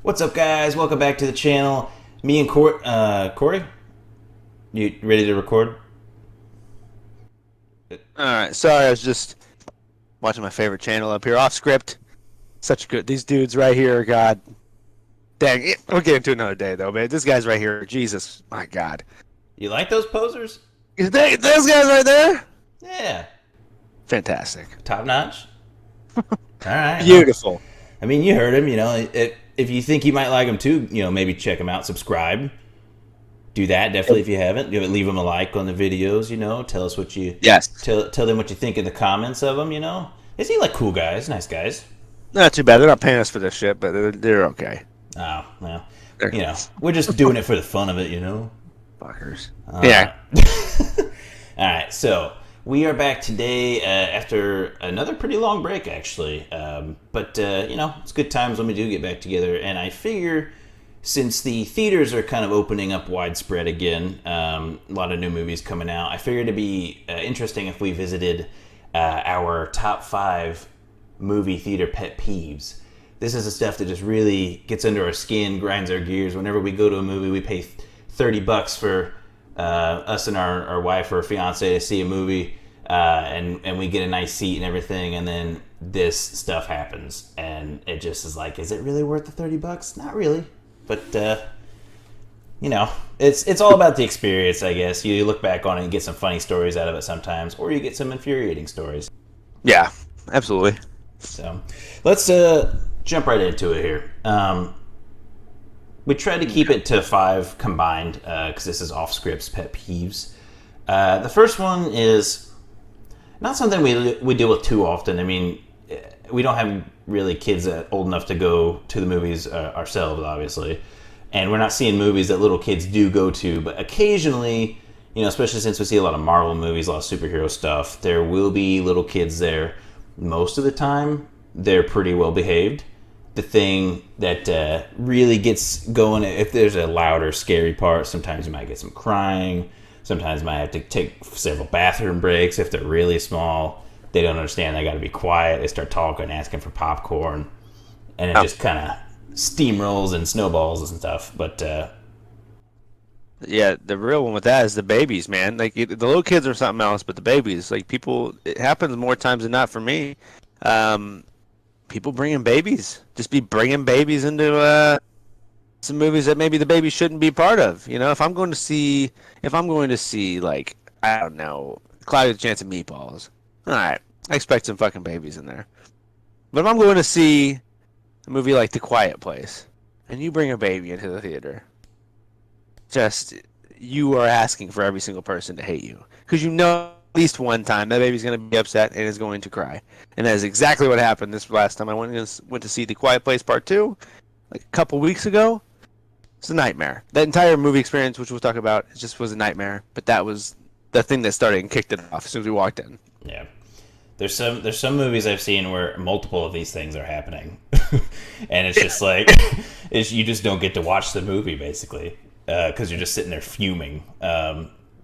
What's up, guys? Welcome back to the channel. Me and Corey, you ready to record? All right, sorry, I was just watching my favorite channel up here, off script. Such good, these dudes right here, God, dang it. We'll get into another day though, man. This guy's right here, Jesus, my God. You like those posers? Those guys right there, Yeah, fantastic, top notch. All right. Well, beautiful. I mean, you heard him. If you think you might like him too, maybe check him out. Subscribe. Do that definitely if you haven't. Leave them a like on the videos. Tell us what you Yes, tell them what you think in the comments of them. They seem like cool guys, nice guys. not too bad. They're not paying us for this shit, but they're okay. Oh well, They're we're just doing it for the fun of it. fuckers. Uh, Yeah, All right, so we are back today after another pretty long break, actually. But it's good times when we do get back together. And I figure since the theaters are kind of opening up widespread again, a lot of new movies coming out, I figured it'd be interesting if we visited our top 5 movie theater pet peeves. This is the stuff that just really gets under our skin, grinds our gears. Whenever we go to a movie, we pay $30 for us and our wife or fiance to see a movie, and we get a nice seat and everything, and then this stuff happens, and it just is like, is it really worth the $30? Not really, but it's all about the experience, I guess. You look back on it and get some funny stories out of it sometimes, or you get some infuriating stories. yeah, absolutely. So let's jump right into it here. We tried to keep it to 5 combined because this is off scripts pet peeves. The first one is not something we deal with too often. I mean, we don't have really kids that old enough to go to the movies ourselves, obviously, and we're not seeing movies that little kids do go to. But occasionally, especially since we see a lot of Marvel movies, a lot of superhero stuff, there will be little kids there. Most of the time, they're pretty well behaved. The thing that really gets going, if there's a louder, scary part, sometimes you might get some crying. Sometimes you might have to take several bathroom breaks if they're really small. They don't understand they got to be quiet. They start talking, asking for popcorn, and it just kind of steamrolls and snowballs and stuff. But Yeah, the real one with that is the babies, man. Like the little kids are something else, but the babies, like people, it happens more times than not for me. Um, People bringing babies, just be bringing babies into some movies that maybe the baby shouldn't be part of. If I'm going to see like I don't know, Cloudy with a Chance of Meatballs. All right, I expect some fucking babies in there. But if I'm going to see a movie like The Quiet Place, and you bring a baby into the theater, just you are asking for every single person to hate you because at least one time that baby's going to be upset and is going to cry, and that is exactly what happened this last time I went to see The Quiet Place Part 2 like a couple weeks ago. It's a nightmare. That entire movie experience, which we'll talk about, it just was a nightmare. But that was the thing that started and kicked it off as soon as we walked in. yeah, there's some movies I've seen where multiple of these things are happening, and it's just like you just don't get to watch the movie basically because you're just sitting there fuming.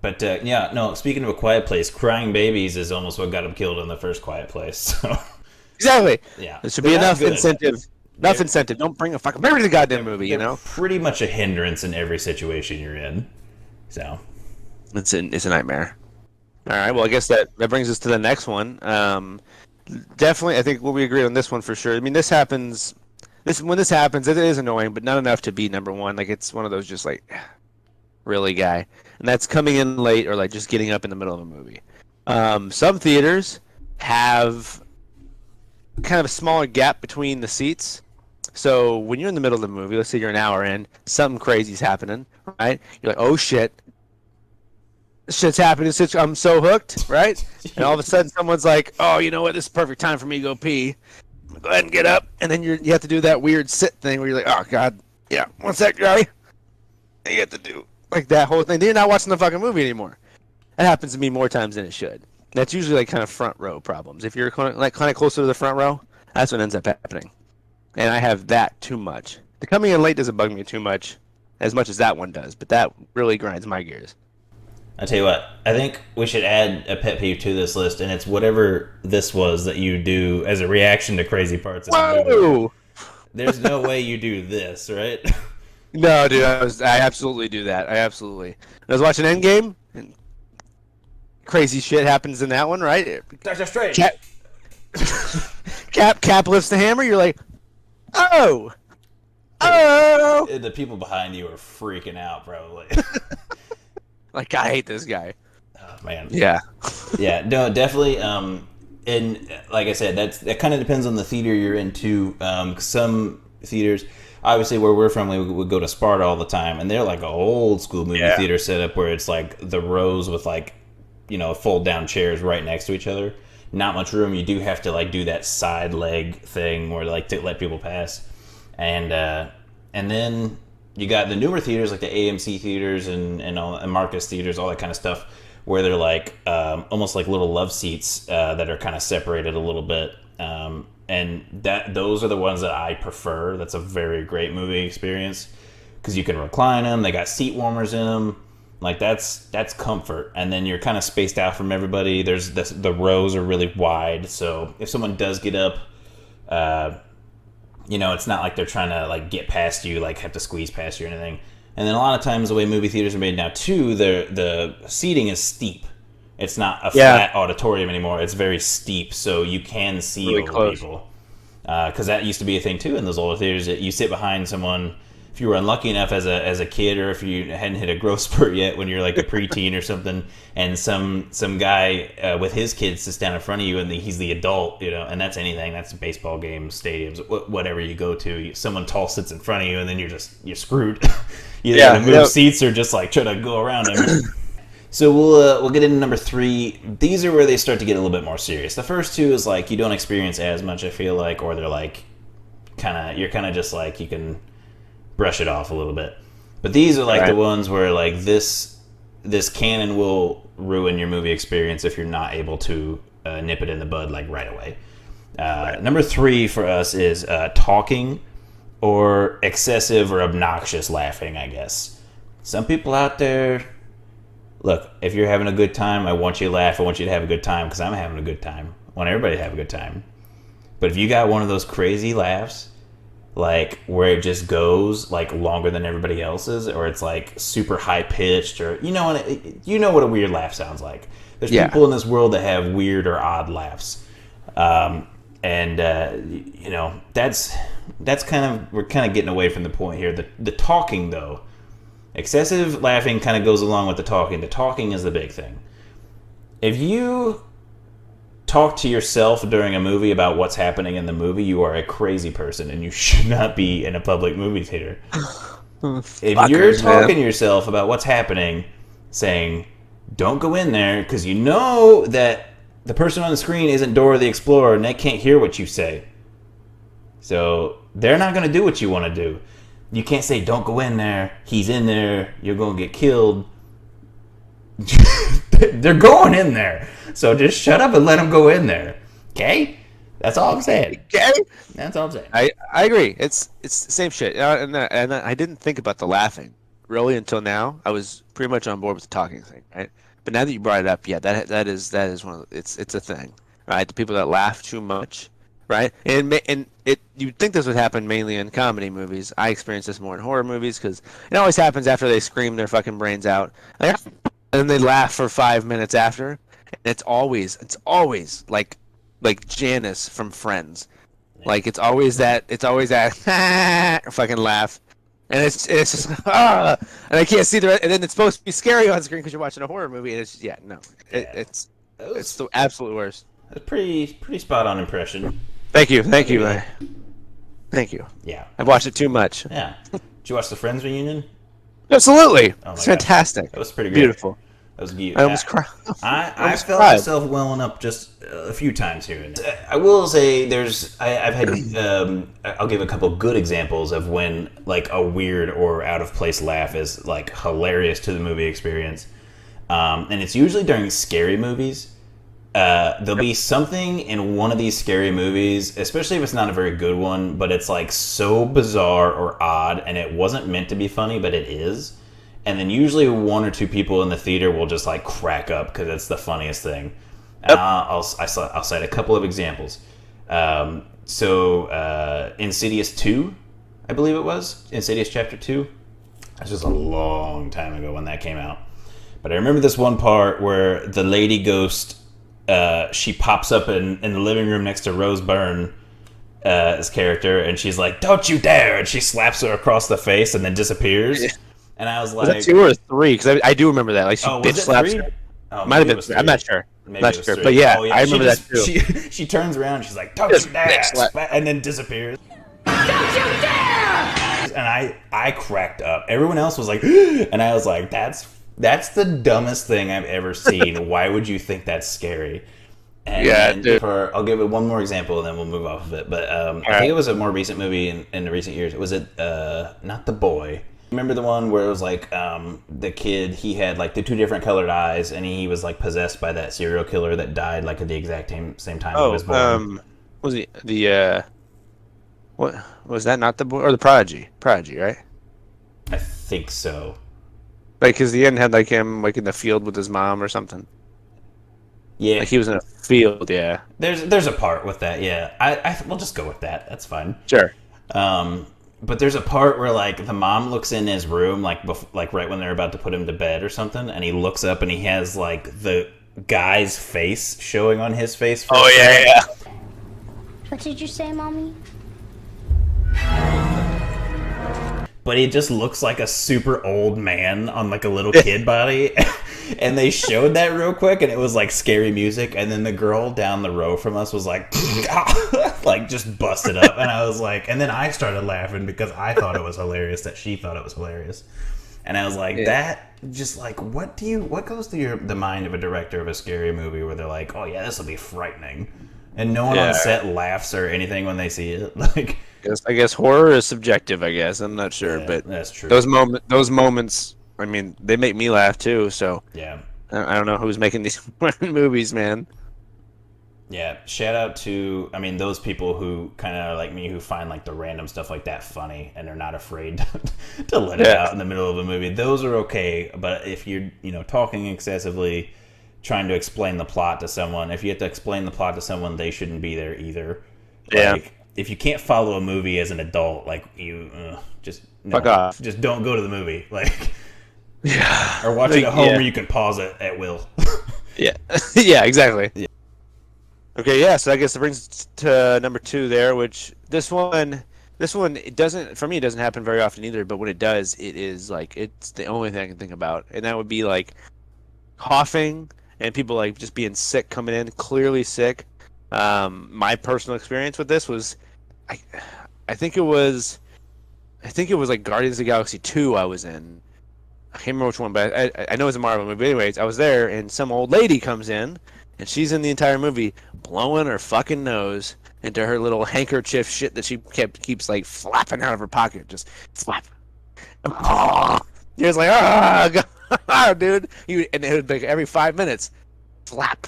But yeah, no. Speaking of A Quiet Place, crying babies is almost what got him killed in the first Quiet Place. So Exactly. yeah, There should they're be not enough good. incentive. Enough incentive. Don't bring a fucking baby to the goddamn movie, They're pretty much a hindrance in every situation you're in. So It's a nightmare. All right. Well, I guess that brings us to the next one. Definitely, I think we agree on this one for sure. I mean, this happens. When this happens, it is annoying, but not enough to be number one. Like it's one of those just like, really, guy, and that's coming in late or like just getting up in the middle of a movie. Some theaters have kind of a smaller gap between the seats. So when you're in the middle of the movie, let's say you're an hour in, something crazy's happening, right? You're like, oh shit, shit's happening. I'm so hooked, right? And all of a sudden, someone's like, "Oh, you know what? This is the perfect time for me to go pee. Go ahead and get up." And then you have to do that weird sit thing where you're like, "Oh God, yeah, one sec, Johnny." And you have to do like that whole thing. Then you're not watching the fucking movie anymore. That happens to me more times than it should. That's usually like kind of front row problems. If you're kind of closer to the front row, that's what ends up happening. And I have that too much. The coming in late doesn't bug me too much as that one does, but that really grinds my gears. I tell you what, I think we should add a pet peeve to this list, and it's whatever this was that you do as a reaction to crazy parts of the movie. Whoa! There's no way you do this, right? No, dude, I absolutely do that. I absolutely. I was watching Endgame, and crazy shit happens in that one, right? Doctor Strange. Cap, Cap lifts the hammer. You're like, oh, oh. The people behind you are freaking out, probably. Like, I hate this guy. Oh, man. Yeah. Yeah, no, definitely. And like I said, that kind of depends on the theater you're into. Some theaters, obviously, where we're from, we would go to Sparta all the time, and they're like an old school movie theater setup where it's like the rows with like, fold down chairs right next to each other. Not much room. You do have to like do that side leg thing where like to let people pass, and then you got the newer theaters like the AMC theaters and Marcus theaters, all that kind of stuff, where they're like almost like little love seats that are kind of separated a little bit, and those are the ones that I prefer. That's a very great movie experience because you can recline them. They got seat warmers in them. Like that's comfort, and then you're kind of spaced out from everybody. There's the rows are really wide, so if someone does get up, it's not like they're trying to like get past you, like have to squeeze past you or anything. And then a lot of times the way movie theaters are made now too, the seating is steep. It's not a flat auditorium anymore. It's very steep, so you can see really over close. People. Because that used to be a thing too in those older theaters. That you sit behind someone. If you were unlucky enough as a kid, or if you hadn't hit a growth spurt yet when you're like a preteen or something, and some guy with his kids sits down in front of you, and he's the adult, and that's anything. That's baseball games, stadiums, whatever you go to. Someone tall sits in front of you, and then you're screwed. You have to move seats or just like try to go around them. So we'll get into number 3. These are where they start to get a little bit more serious. The first 2 is like you don't experience as much, I feel like, or they're like you're kind of just like you can brush it off a little bit. But these are like the ones where like this canon will ruin your movie experience if you're not able to nip it in the bud like right away. Number 3 for us is talking or excessive or obnoxious laughing, I guess. Some people out there, look, if you're having a good time, I want you to laugh. I want you to have a good time because I'm having a good time. I want everybody to have a good time. But if you got one of those crazy laughs, like where it just goes like longer than everybody else's, or it's like super high pitched, or you know what a weird laugh sounds like. There's people in this world that have weird or odd laughs, that's kind of, we're kind of getting away from the point here. The talking though, excessive laughing kind of goes along with the talking. The talking is the big thing. If you talk to yourself during a movie about what's happening in the movie, you are a crazy person and you should not be in a public movie theater. If you're talking to yourself about what's happening, saying, don't go in there, because you know that the person on the screen isn't Dora the Explorer and they can't hear what you say. So they're not going to do what you want to do. You can't say, don't go in there, he's in there, you're going to get killed. They're going in there. So just shut up and let them go in there. Okay? That's all I'm saying. Okay? That's all I'm saying. I agree. It's the same shit. And I didn't think about the laughing really until now. I was pretty much on board with the talking thing, right? But now that you brought it up, yeah, that is one of the, it's a thing, right? The people that laugh too much, right? And you'd think this would happen mainly in comedy movies. I experience this more in horror movies because it always happens after they scream their fucking brains out, like, and then they laugh for 5 minutes after. And it's always like Janice from Friends. Like it's always that fucking laugh, and it's just and I can't see the, and then it's supposed to be scary on screen because you're watching a horror movie, and it's just, it's the absolute worst. That's pretty spot on impression. Thank you. Thank you. Yeah, I've watched it too much. Yeah. Did you watch the Friends reunion? Absolutely. Oh it's fantastic. That was pretty great. Beautiful. That was beautiful. I almost cried. I felt myself welling up just a few times here and there. I will say I've had I'll give a couple good examples of when like a weird or out of place laugh is like hilarious to the movie experience, and it's usually during scary movies. There'll be something in one of these scary movies, especially if it's not a very good one, but it's like so bizarre or odd, and it wasn't meant to be funny, but it is. And then usually 1 or 2 people in the theater will just like crack up because it's the funniest thing. And I'll cite a couple of examples. Insidious 2, I believe it was Insidious Chapter 2. That's just a long time ago when that came out. But I remember this one part where the lady ghost, she pops up in the living room next to Rose Byrne, his character, and she's like, "Don't you dare!" And she slaps her across the face and then disappears. Yeah. And I was Was like, that 2 or 3? Because I do remember that. Like, she "Oh, bitch was it slaps 3? her. Oh, Might have maybe it been was 3. 3. I'm not sure. Maybe Not it was sure. 3. But yeah, Oh, yeah. I remember that too. She turns around and she's like, "Don't Just you dare!" slap. And then disappears. Don't you dare! And I cracked up. Everyone else was like, and I was like, that's the dumbest thing I've ever seen. Why would you think that's scary? And Yeah, then dude. I'll give it one more example, and then we'll move off of it. But I think it was a more recent movie in the recent years. Was it not The Boy? Remember the one where it was like the kid, he had like the 2 different colored eyes, and he was like possessed by that serial killer that died like at the exact same time he was born. Was he the what was that? Not the boy or the Prodigy? Prodigy, right? I think so. Like, because the end had like him like in the field with his mom or something. Yeah, Like he was in a field. Yeah. there's a part with that. Yeah, we'll just go with that. That's fine. Sure. But there's a part where like the mom looks in his room like right when they're about to put him to bed or something, and he looks up and he has like the guy's face showing on his face. For Oh yeah, yeah. What did you say, Mommy? But he just looks like a super old man on like a little kid body. And they showed that real quick, and it was like scary music. And then the girl down the row from us was like, like just busted up. And I was like, and then I started laughing because I thought it was hilarious that she thought it was hilarious. And I was like, that just like, what goes through the mind of a director of a scary movie where they're like, oh yeah, this will be frightening, and no one on set laughs or anything when they see it. Like, I guess horror is subjective. I guess I'm not sure, but that's true. Those moments. I mean, they make me laugh too. So yeah, I don't know who's making these movies, man. Yeah, shout out to, I mean, those people who kind of are like me, who find like the random stuff like that funny and they're not afraid to let it out in the middle of a movie. Those are okay, but if you're, talking excessively, trying to explain the plot to someone, if you have to explain the plot to someone, they shouldn't be there either. Yeah. Like, if you can't follow a movie as an adult, like just fuck off. Just don't go to the movie, like, yeah, or watch it at home where you can pause it at will. Yeah, yeah, exactly. Yeah. Okay, yeah. So I guess it brings us to number 2 there, which this one, it doesn't, for me, it doesn't happen very often either. But when it does, it is like it's the only thing I can think about, and that would be like coughing and people like just being sick coming in, clearly sick. My personal experience with this was, I think it was like Guardians of the Galaxy 2 I was in. I can't remember which one, but I know it's a Marvel movie. But anyways, I was there, and some old lady comes in, and she's in the entire movie blowing her fucking nose into her little handkerchief shit that she keeps like flapping out of her pocket, just flap. You're just like, God, dude. And it would like every 5 minutes, flap.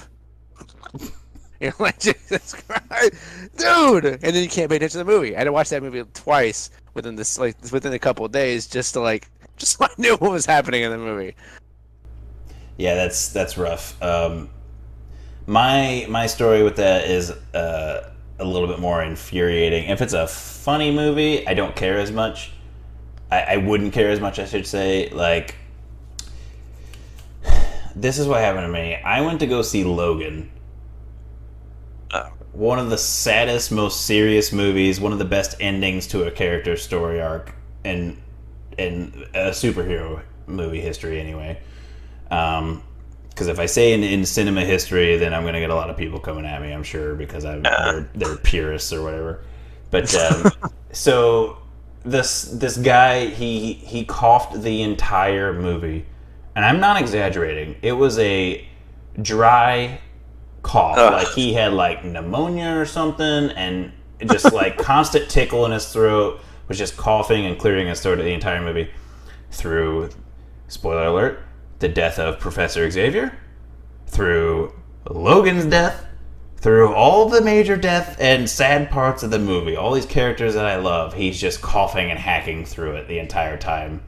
You're like, Jesus Christ, dude! And then you can't pay attention to the movie. I had to watch that movie twice within a couple of days just so I knew what was happening in the movie. Yeah, that's rough. My story with that is a little bit more infuriating. If it's a funny movie, I don't care as much. I wouldn't care as much, I should say. Like, this is what happened to me. I went to go see Logan. One of the saddest, most serious movies, one of the best endings to a character story arc in a superhero movie history, anyway. Because if I say in cinema history, then I'm going to get a lot of people coming at me, I'm sure, because they're purists or whatever. But so this guy, he coughed the entire movie, and I'm not exaggerating. It was a dry cough. Like he had like pneumonia or something, and just like constant tickle in his throat, was just coughing and clearing his throat the entire movie. Through, spoiler alert, the death of Professor Xavier, through Logan's death, through all the major death and sad parts of the movie, all these characters that I love, he's just coughing and hacking through it the entire time.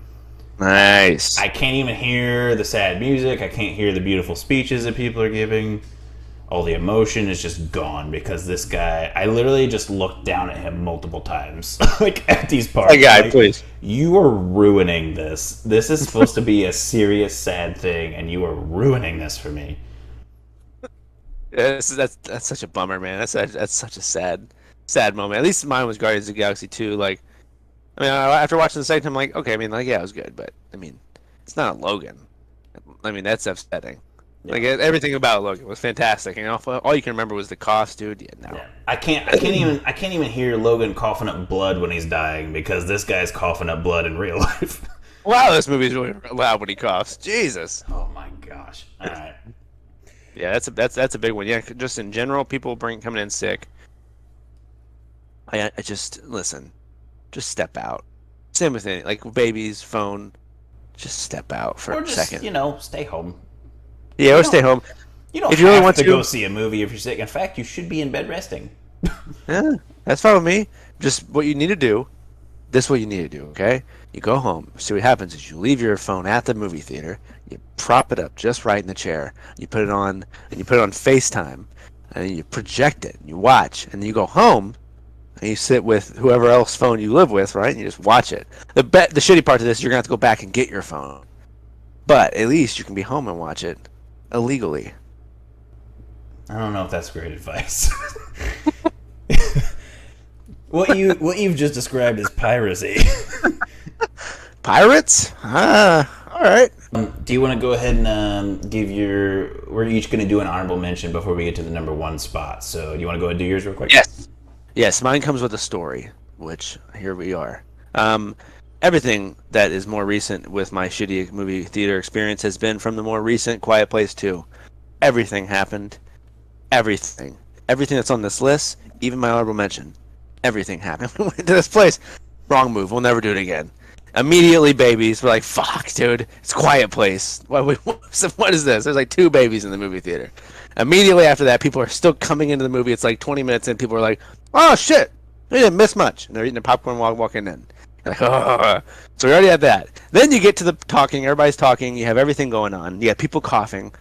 Nice. I can't even hear the sad music. I can't hear the beautiful speeches that people are giving. all the emotion is just gone because this guy, I literally just looked down at him multiple times, like at these parts. Hey, guy, like, please. You are ruining this. This is supposed to be a serious, sad thing, and you are ruining this for me. Yeah, that's such a bummer, man. That's such a sad moment. At least mine was Guardians of the Galaxy 2. Like, I mean, after watching the second time, I'm like, okay, I mean, like, yeah, it was good, but I mean, it's not a Logan. I mean, that's upsetting. Yeah. Like everything about Logan was fantastic, and all you can remember was the cough, dude. Yeah, no, yeah. I can't even hear Logan coughing up blood when he's dying because this guy's coughing up blood in real life. Wow, this movie's really loud when he coughs. Jesus. Oh my gosh. All right. Yeah, that's a big one. Yeah, just in general, people coming in sick. I just listen, just step out. Same with any, like babies, phone. Just step out for a second. Stay home. Yeah, or stay home. You don't have to go see a movie if you're sick. In fact, you should be in bed resting. Yeah, that's fine with me. Just what you need to do. This is what you need to do, okay? You go home. See what happens is you leave your phone at the movie theater. You prop it up just right in the chair. You put it on, and you put it on FaceTime, and you project it. And you watch, and then you go home, and you sit with whoever else phone you live with, right? And you just watch it. The shitty part of this is you're gonna have to go back and get your phone, but at least you can be home and watch it illegally. I don't know if that's great advice. What you've just described as piracy. Pirates? All right. Do you want to go ahead and give your? We're each going to do an honorable mention before we get to the number one spot. So, do you want to go ahead and do yours real quick? Yes. Mine comes with a story, which here we are. Everything that is more recent with my shitty movie theater experience has been from the more recent Quiet Place 2. Everything happened. Everything that's on this list, even my honorable mention. Everything happened. We went to this place. Wrong move. We'll never do it again. Immediately, babies. We're like, fuck, dude. It's Quiet Place. What is this? There's like 2 babies in the movie theater. Immediately after that, people are still coming into the movie. It's like 20 minutes in. People are like, oh, shit. We didn't miss much. And they're eating their popcorn while walking in. You're like, oh. So we already had that. Then you get to the talking. Everybody's talking. You have everything going on. You got people coughing.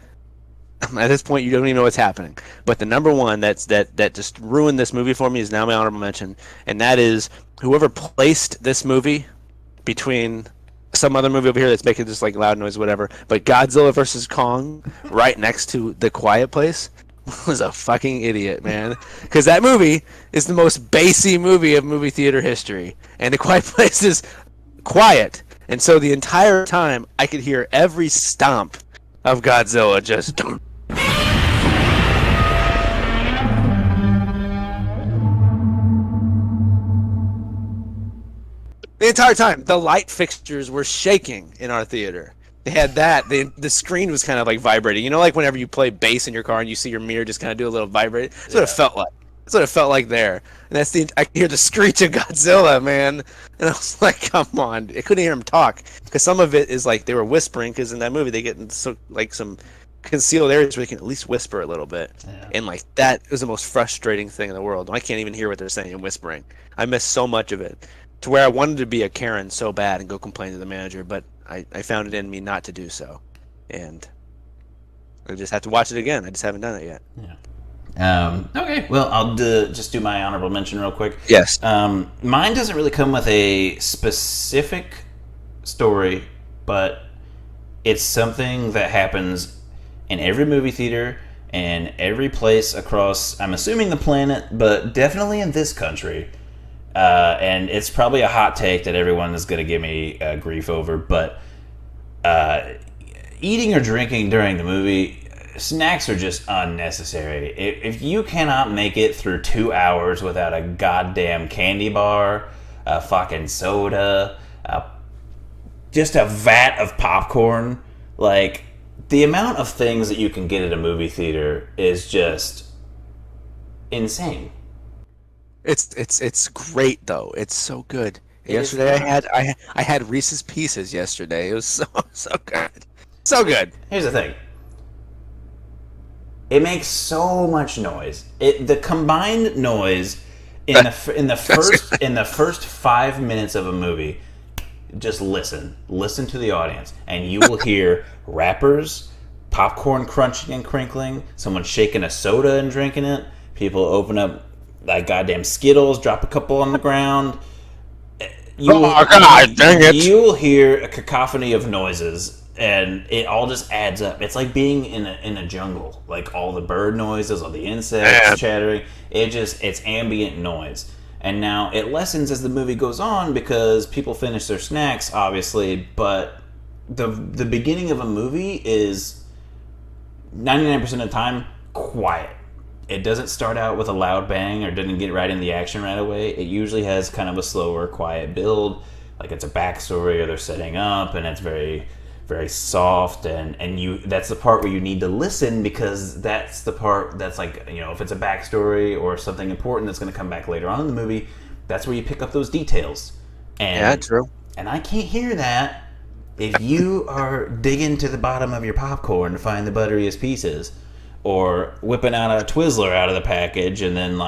At this point, you don't even know what's happening. But the number one that just ruined this movie for me is now my honorable mention, and that is whoever placed this movie between some other movie over here that's making just like loud noise, whatever. But Godzilla vs. Kong, right next to The Quiet Place, was a fucking idiot, man. Because that movie is the most bassy movie of movie theater history, and The Quiet Place is quiet, and so the entire time I could hear every stomp of Godzilla just. The entire time, the light fixtures were shaking in our theater. They had that. The screen was kind of like vibrating. You know, like whenever you play bass in your car and you see your mirror just kind of do a little vibrate. That's what it felt like. That's what it felt like there. And I could hear the screech of Godzilla, man. And I was like, come on. I couldn't hear him talk. Because some of it is like they were whispering, because in that movie they get in some concealed areas where they can at least whisper a little bit. Yeah. And like that was the most frustrating thing in the world. I can't even hear what they're saying and whispering. I missed so much of it. To where I wanted to be a Karen so bad and go complain to the manager, but I found it in me not to do so. And I just have to watch it again. I just haven't done it yet. Yeah. Okay, well, I'll just do my honorable mention real quick. Yes. Mine doesn't really come with a specific story, but it's something that happens in every movie theater and every place across, I'm assuming the planet, but definitely in this country. And it's probably a hot take that everyone is going to give me grief over, but eating or drinking during the movie, snacks are just unnecessary. If you cannot make it through 2 hours without a goddamn candy bar, a fucking soda, just a vat of popcorn, like, the amount of things that you can get at a movie theater is just insane. It's great though. It's so good. Yesterday I had Reese's Pieces yesterday. It was so good. So good. Here's the thing. It makes so much noise. The combined noise in the first 5 minutes of a movie, just listen to the audience, and you will hear rappers, popcorn crunching and crinkling, someone shaking a soda and drinking it, people open up like goddamn Skittles, drop a couple on the ground. God, dang it! You'll hear a cacophony of noises, and it all just adds up. It's like being in a jungle, like all the bird noises, all the insects chattering. It's ambient noise. And now it lessens as the movie goes on because people finish their snacks, obviously, but the beginning of a movie is 99% of the time quiet. It doesn't start out with a loud bang or doesn't get right in the action right away. It usually has kind of a slower, quiet build, like it's a backstory or they're setting up, and it's very, very soft. And you that's the part where you need to listen, because that's the part that's like, if it's a backstory or something important that's going to come back later on in the movie, that's where you pick up those details. And, yeah, true. And I can't hear that if you are digging to the bottom of your popcorn to find the butteriest pieces, or whipping out a Twizzler out of the package, and then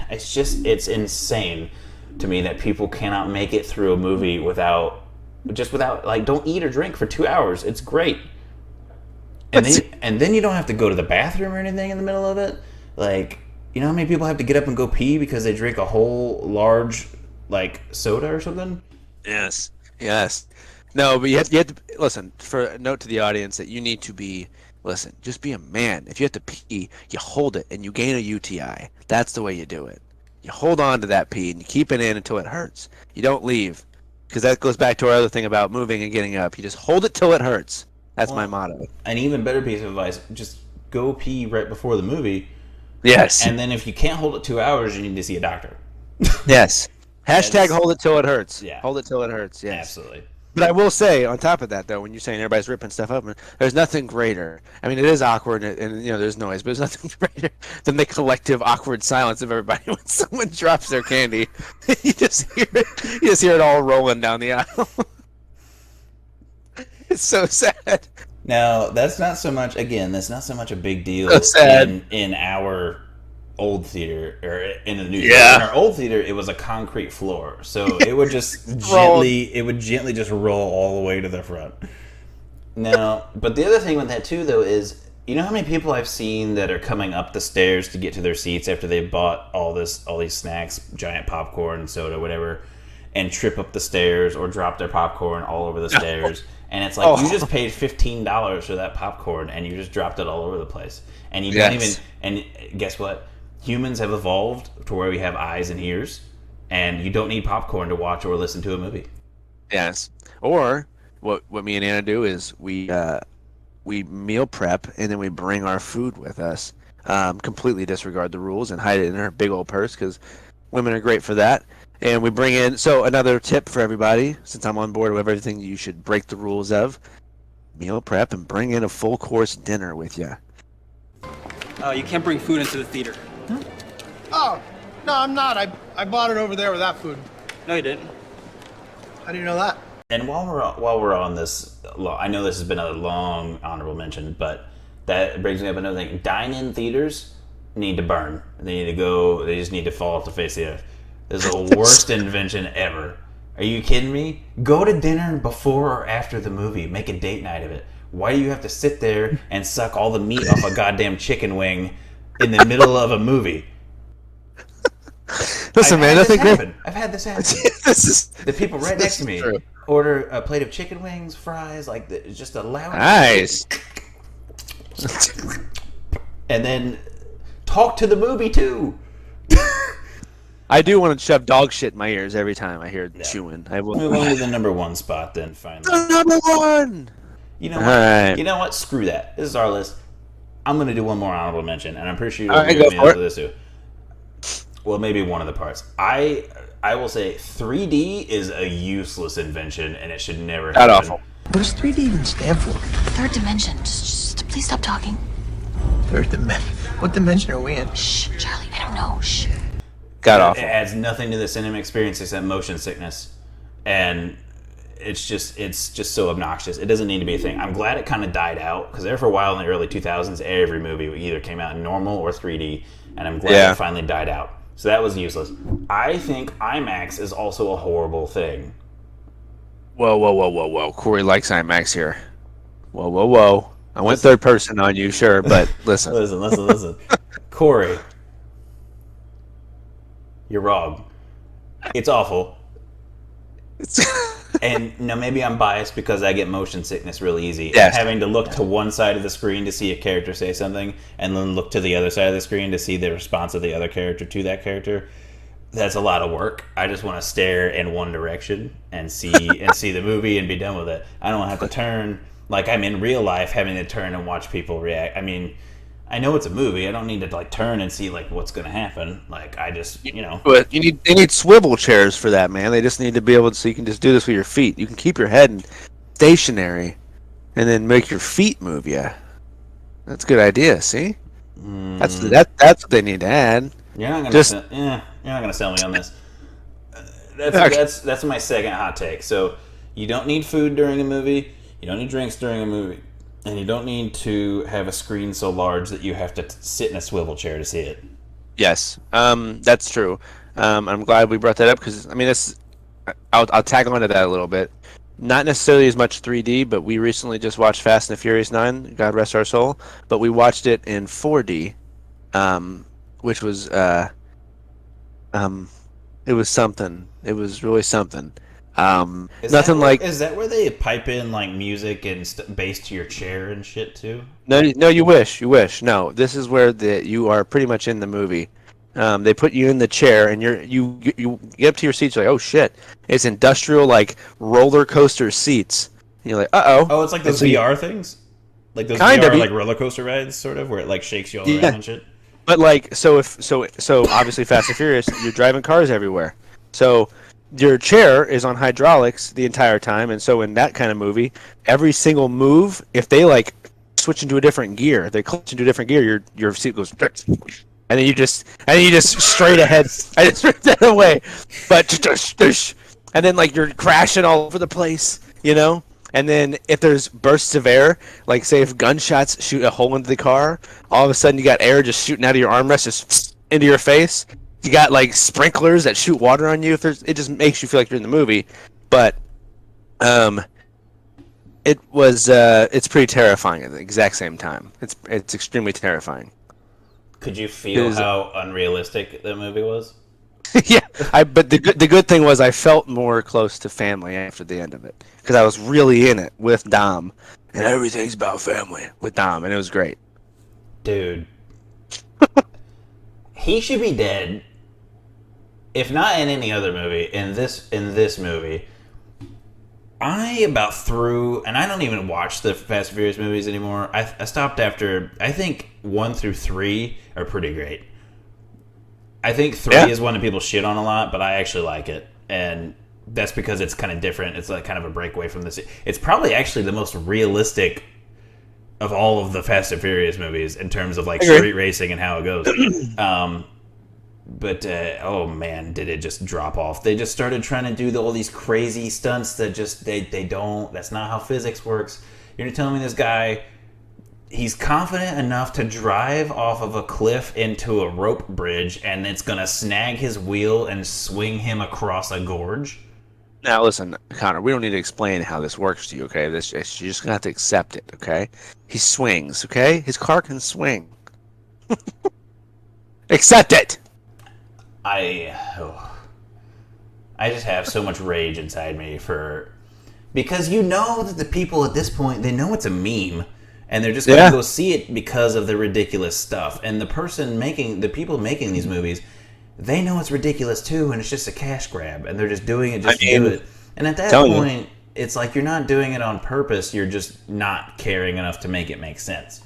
it's insane to me that people cannot make it through a movie without don't eat or drink for 2 hours. It's great. And then you don't have to go to the bathroom or anything in the middle of it. Like, you know how many people have to get up and go pee because they drink a whole large soda or something? Yes. No, but you have to listen. For a note to the audience that you need to be. Listen, just be a man. If you have to pee, you hold it and you gain a UTI. That's the way you do it. You hold on to that pee and you keep it in until it hurts. You don't leave, because that goes back to our other thing about moving and getting up. You just hold it till it hurts. That's my motto. An even better piece of advice: just go pee right before the movie. Yes. And then if you can't hold it 2 hours, you need to see a doctor. Yes. Hashtag hold it till it hurts. Yeah. Hold it till it hurts. Yes. Absolutely. But I will say, on top of that, though, when you're saying everybody's ripping stuff up, there's nothing greater. I mean, it is awkward, and there's noise, but there's nothing greater than the collective awkward silence of everybody when someone drops their candy. You just hear it all rolling down the aisle. It's so sad. Now, that's not so much a big deal in our old theater, or in the new theater. In our old theater, it was a concrete floor, so it would just gently just roll all the way to the front. Now, but the other thing with that too, though, is how many people I've seen that are coming up the stairs to get to their seats after they've bought all these snacks, giant popcorn, soda, whatever, and trip up the stairs or drop their popcorn all over the stairs. And it's like, you just paid $15 for that popcorn, and you just dropped it all over the place. And you don't even. And guess what? Humans have evolved to where we have eyes and ears, and you don't need popcorn to watch or listen to a movie. Yes. Or what me and Anna do is we meal prep, and then we bring our food with us. Completely disregard the rules and hide it in our big old purse, because women are great for that. And we bring in. So another tip for everybody, since I'm on board with everything you should break the rules of: meal prep and bring in a full course dinner with you. You can't bring food into the theater. Oh, no, I'm not. I bought it over there with that food. No, you didn't. How do you know that? And while we're on this, I know this has been a long honorable mention, but that brings me up another thing. Dine-in theaters need to burn. They just need to fall off the face of the earth. This is the worst invention ever. Are you kidding me? Go to dinner before or after the movie. Make a date night of it. Why do you have to sit there and suck all the meat off a goddamn chicken wing in the middle of a movie? Listen, man, nothing good. I've had this happen. This is the people right next to me order a plate of chicken wings, fries, just a loud. Nice. And then talk to the movie too. I do want to shove dog shit in my ears every time I hear chewing. I will move on to the number one spot then. Finally, the number one. You know what? Right. You know what? Screw that. This is our list. I'm going to do one more honorable mention, and I'm pretty sure you'll All right, agree with go me for on this too. Well, maybe one of the parts. I will say 3D is a useless invention, and it should never happen. Not awful. What does 3D even stand for? Third dimension. Just please stop talking. Third dimension? What dimension are we in? Shh, Charlie, I don't know. Shh. Got It awful. adds nothing to the cinema experience except motion sickness, and it's just so obnoxious. It doesn't need to be a thing. I'm glad it kind of died out, because there for a while in the early 2000s, every movie either came out in normal or 3D, and I'm glad it finally died out. So that was useless. I think IMAX is also a horrible thing. Whoa. Corey likes IMAX here. Whoa. I went third person on you, sure, but listen. Listen. Corey, you're wrong. It's awful. And maybe I'm biased because I get motion sickness really easy. Yes. Having to look to one side of the screen to see a character say something, and then look to the other side of the screen to see the response of the other character to that character. That's a lot of work. I just want to stare in one direction and see the movie and be done with it. I don't have to turn like I'm in real life, having to turn and watch people react. I mean, I know it's a movie. I don't need to like turn and see like what's going to happen. Like I just, But they need swivel chairs for that, man. They just need to be able to, so you can just do this with your feet. You can keep your head stationary and then make your feet move. Yeah, that's a good idea. See, that's what they need to add. You're not gonna sell me on this. Okay. That's my second hot take. So you don't need food during a movie. You don't need drinks during a movie. And you don't need to have a screen so large that you have to sit in a swivel chair to see it. Yes, that's true. I'm glad we brought that up because I mean, I'll tag on to that a little bit. Not necessarily as much 3D, but we recently just watched Fast and the Furious 9. God rest our soul. But we watched it in 4D, which was it was something. It was really something. Is that where they pipe in like music and bass to your chair and shit too? No, you wish. No, this is where you are pretty much in the movie. They put you in the chair, and you get up to your seats. You're like, oh shit! It's industrial like roller coaster seats. And you're like, Oh, it's like those VR things, like those kind VR of, like roller coaster rides, sort of, where it like shakes you all around and shit. But like, so obviously Fast and Furious, you're driving cars everywhere. So your chair is on hydraulics the entire time, and so in that kind of movie, every single move, if they like switch into a different gear, they clutch into a different gear, your seat goes, and then you just straight ahead. I just ripped that away, but and then like you're crashing all over the place, And then if there's bursts of air, like say if gunshots shoot a hole into the car, all of a sudden you got air just shooting out of your armrest, just into your face. You got like sprinklers that shoot water on you. It just makes you feel like you're in the movie, but it's pretty terrifying at the exact same time. It's extremely terrifying. Could you feel how unrealistic the movie was? Yeah, but the good thing was I felt more close to family after the end of it because I was really in it with Dom, and everything's about family with Dom, and it was great. Dude, he should be dead. If not in any other movie, in this movie, I about threw, and I don't even watch the Fast and Furious movies anymore. I stopped after, I think 1 through 3 are pretty great. I think 3 is one that people shit on a lot, but I actually like it. And that's because it's kind of different. It's like kind of a breakaway from this. It's probably actually the most realistic of all of the Fast and Furious movies in terms of like street racing and how it goes. But oh man, did it just drop off? They just started trying to do all these crazy stunts that just they don't. That's not how physics works. You're telling me this guy, he's confident enough to drive off of a cliff into a rope bridge, and it's gonna snag his wheel and swing him across a gorge? Now listen, Connor, we don't need to explain how this works to you, okay? You're just gonna have to accept it, okay? He swings, okay? His car can swing. Accept it. I just have so much rage inside me because that the people at this point, they know it's a meme and they're just going to go see it because of the ridiculous stuff. And the people making these movies, they know it's ridiculous too, and it's just a cash grab, and they're just doing it just to do it. And at that point, it's like you're not doing it on purpose, you're just not caring enough to make it make sense.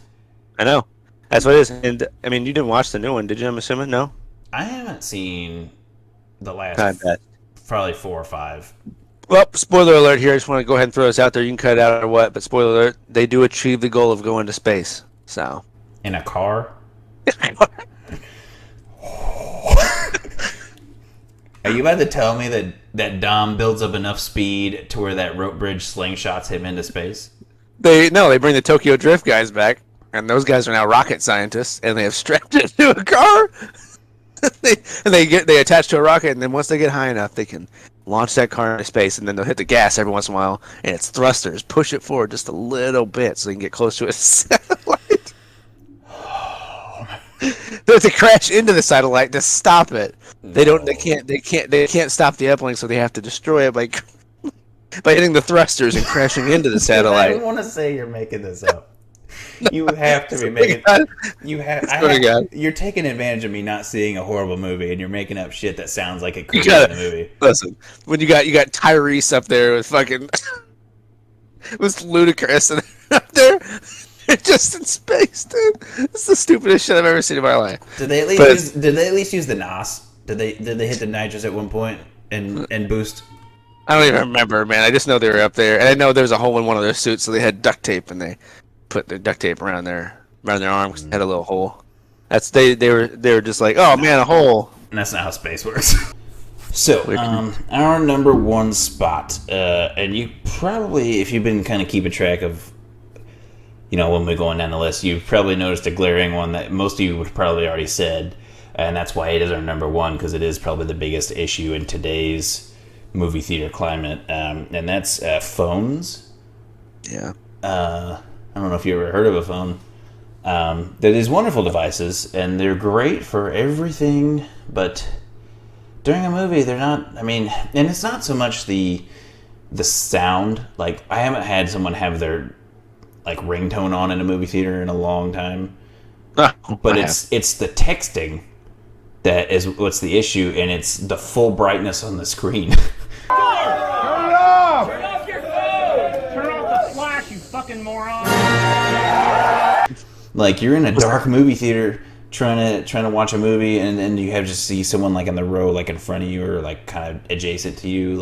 I know. That's what it is. And I mean, you didn't watch the new one, did you? I'm assuming no. I haven't seen the last probably 4 or 5. Well, spoiler alert here. I just want to go ahead and throw this out there. You can cut it out or what, but spoiler alert, they do achieve the goal of going to space. So in a car? Are you about to tell me that Dom builds up enough speed to where that rope bridge slingshots him into space? They bring the Tokyo Drift guys back, and those guys are now rocket scientists, and they have strapped it to a car. they attach to a rocket, and then once they get high enough, they can launch that car into space, and then they'll hit the gas every once in a while, and its thrusters push it forward just a little bit so they can get close to a satellite. They have to crash into the satellite to stop it. They can't stop the uplink, so they have to destroy it by hitting the thrusters and crashing into the I satellite. want to say you're making this up. You have to be making. You have. You're taking advantage of me not seeing a horrible movie, and you're making up shit that sounds like it could be in the movie. Listen, when you got Tyrese up there with fucking with Ludacris and up there, just in space, dude. It's the stupidest shit I've ever seen in my life. Did they at least use the NOS? Did they hit the nitrous at one point and boost? I don't even remember, man. I just know they were up there, and I know there was a hole in one of their suits, so they had duct tape, and they put the duct tape around their arm because it had a little hole. They were just like, oh man, a hole. And that's not how space works. So, our number one spot, and you probably, if you've been kind of keeping track of, when we're going down the list, you've probably noticed a glaring one that most of you would probably already said, and that's why it is our number one, because it is probably the biggest issue in today's movie theater climate, and that's phones. Yeah. I don't know if you ever heard of a phone. They're these wonderful devices, and they're great for everything, but during a movie, they're not, and it's not so much the sound. Like, I haven't had someone have their, ringtone on in a movie theater in a long time. But it's the texting that is what's the issue, and it's the full brightness on the screen. Turn it off! Turn off your phone! Turn off the flash, you fucking moron! Like, you're in a dark movie theater trying to watch a movie, and then you have just see someone in the row, in front of you, or kind of adjacent to you,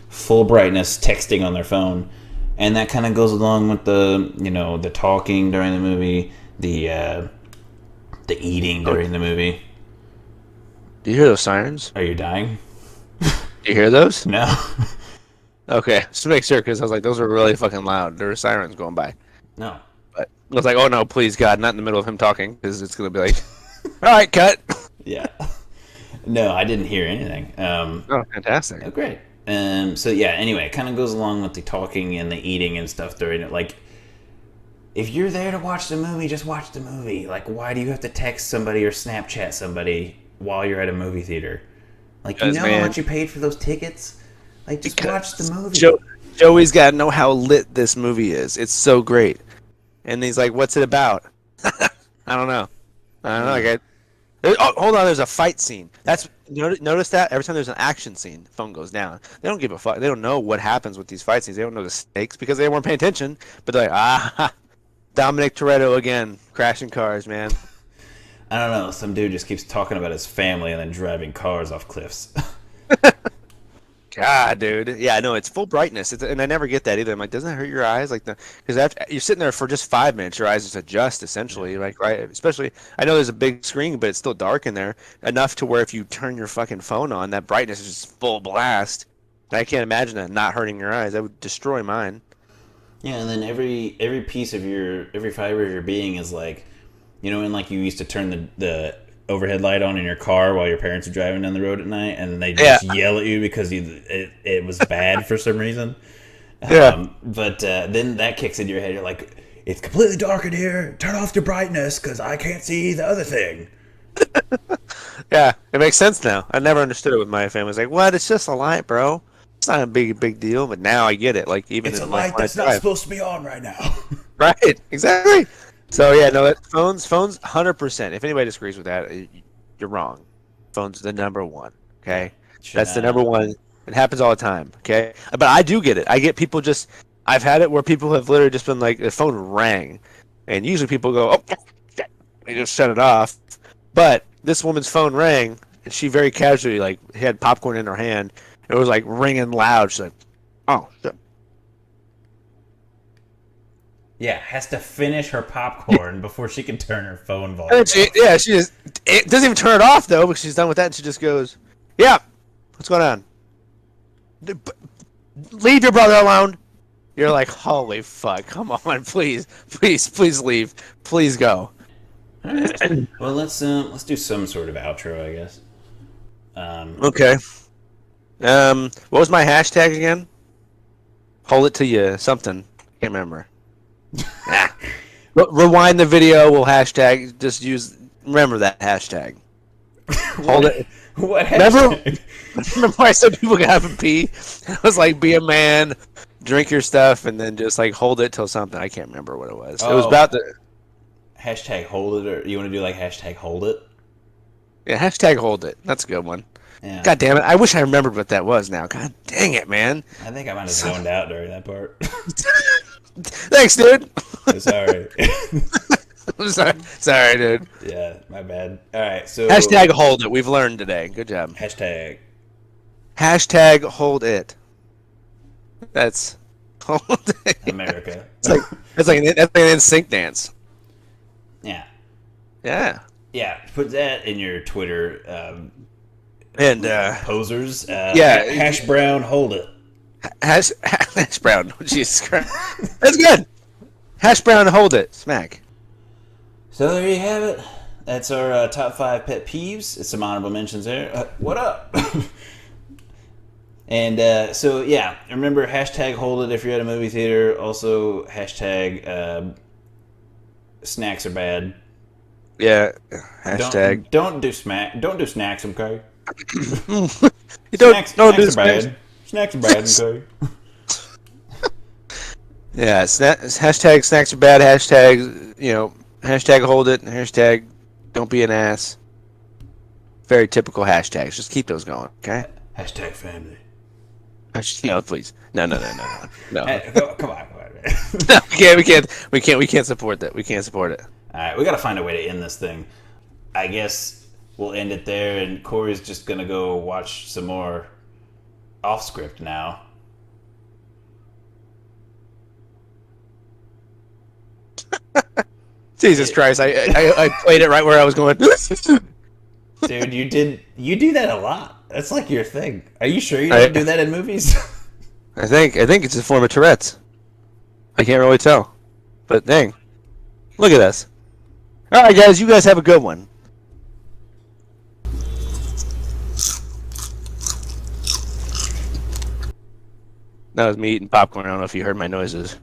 full brightness texting on their phone, and that kind of goes along with the talking during the movie, the eating during the movie. Do you hear those sirens? Are you dying? Do you hear those? No. Okay, just to make sure, because I was like, those are really fucking loud. There were sirens going by. No. But I was like, oh no, please God, not in the middle of him talking, because it's going to be like, all right, cut. Yeah. No, I didn't hear anything. Oh, fantastic. Oh, great. So yeah, anyway, it kind of goes along with the talking and the eating and stuff during it. If you're there to watch the movie, just watch the movie. Why do you have to text somebody or Snapchat somebody while you're at a movie theater? How much you paid for those tickets? Just watch the movie. Joey's got to know how lit this movie is. It's so great. And he's like, what's it about? I don't know. Hold on, there's a fight scene. Notice that? Every time there's an action scene, the phone goes down. They don't give a fuck. They don't know what happens with these fight scenes. They don't know the stakes because they weren't paying attention. But they're like, Dominic Toretto again, crashing cars, man. I don't know. Some dude just keeps talking about his family and then driving cars off cliffs. God, dude. Yeah, no, it's full brightness, and I never get that either. I'm like, doesn't that hurt your eyes? Because after you're sitting there for just 5 minutes, your eyes just adjust essentially. Right? Especially, I know there's a big screen, but it's still dark in there enough to where if you turn your fucking phone on, that brightness is just full blast. And I can't imagine that not hurting your eyes. That would destroy mine. Yeah, and then every piece of every fiber of your being is when you used to turn the overhead light on in your car while your parents are driving down the road at night, and they just yell at you because it was bad for some reason. Yeah. But then that kicks into your head. You're like, it's completely dark in here. Turn off your brightness because I can't see the other thing. Yeah, it makes sense now. I never understood it with my family. It's like, what? It's just a light, bro. It's not a big deal. But now I get it. It's a light that's not supposed to be on right now. Right. Exactly. So yeah, no, phones, 100%. If anybody disagrees with that, you're wrong. Phones are the number one. Okay, that's the number one. It happens all the time. Okay, but I do get it. I get people I've had it where people have literally just been like, the phone rang, and usually people go, oh, shit. They just shut it off. But this woman's phone rang, and she very casually had popcorn in her hand. It was ringing loud. She's like, oh shit. Yeah, has to finish her popcorn before she can turn her phone volume off. She just it doesn't even turn it off though, because she's done with that, and she just goes, "Yeah, what's going on? Leave your brother alone." You're like, "Holy fuck! Come on, please leave, please go." All right. Well, let's do some sort of outro, I guess. Okay. What was my hashtag again? Hold it to you something. Can't remember. Rewind the video. We'll hashtag. Just remember that hashtag. Hold it. What Remember? hashtag? Remember I said people can have a pee? It was like be a man, drink your stuff, and then just like hold it till something. I can't remember what it was. It was Oh. about the Hashtag hold it, or you want to do like hashtag hold it? hashtag hold it. That's a good one. Yeah. God damn it! I wish I remembered what that was now. God dang it, man. I think I might have zoned out during that part. Thanks, dude. Sorry. Sorry, dude. Yeah, my bad. All right, so Hashtag hold it. We've learned today. Good job. hashtag. Hashtag hold it. That's hold it. America. That's like an NSYNC dance. Yeah. Yeah. Yeah, put that in your Twitter And posers. Yeah. Hash brown, hold it. hash brown. Jesus Christ. That's good. Hash brown, hold it. Smack. So there you have it. That's our top 5 pet peeves. It's some honorable mentions there. What up? And so yeah, remember hashtag hold it if you're at a movie theater. Also hashtag snacks are bad. Yeah. Hashtag. Don't do snacks, okay? You don't Snacks do are snacks. bad. Snacks are bad, okay? Yeah. Hashtag snacks are bad. Hashtag hashtag hold it. Hashtag don't be an ass. Very typical hashtags. Just keep those going, okay? Hashtag family. Please. No. Hey, come on, man. No, we can't support that. We can't support it. All right, we got to find a way to end this thing. I guess we'll end it there, and Corey's just gonna go watch some more off script now. Jesus Christ! I played it right where I was going. Dude, you do that a lot. That's like your thing. Are you sure you don't do that in movies? I think it's a form of Tourette's. I can't really tell, but dang, look at us. All right, guys, you guys have a good one. That was me eating popcorn. I don't know if you heard my noises.